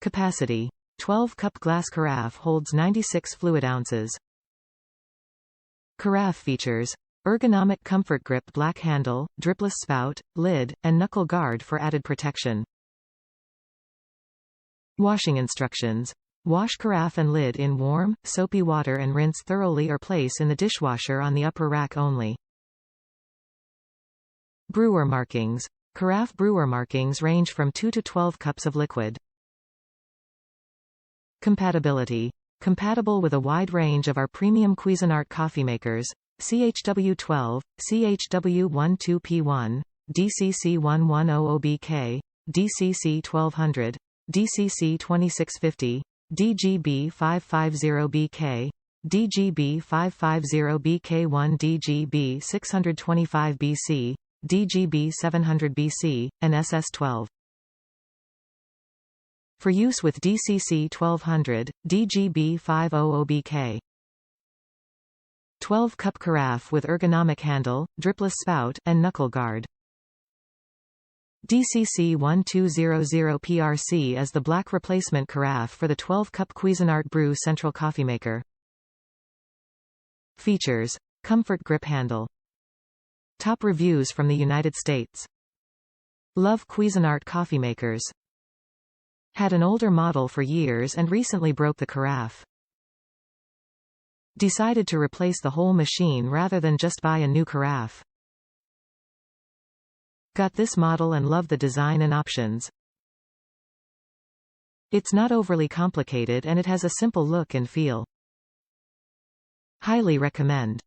Capacity. 12-cup glass carafe holds 96 fluid ounces. CARAFE features. Ergonomic comfort grip, black handle, dripless spout, lid, and knuckle guard for added protection. Washing instructions. Wash carafe and lid in warm, soapy water and rinse thoroughly or place in the dishwasher on the upper rack only. Brewer Markings. Carafe brewer markings range from 2 to 12 cups of liquid. Compatibility. Compatible with a wide range of our premium Cuisinart coffeemakers, CHW12, CHW12P1, DCC-1200BK, DCC-1200, DCC-2650, DGB-550BK, DGB-550BK1 DGB-625BC, DGB-550BC, and SS12. For use with DCC-1200, DGB-500BK. 12-cup carafe with ergonomic handle, dripless spout, and knuckle guard. DCC-1200PRC is the black replacement carafe for the 12-cup Cuisinart Brew Central Coffeemaker. Features. Comfort grip handle. Top reviews from the United States. Love Cuisinart coffeemakers. Had an older model for years and recently broke the carafe. Decided to replace the whole machine rather than just buy a new carafe. Got this model and love the design and options. It's not overly complicated and it has a simple look and feel. Highly recommend.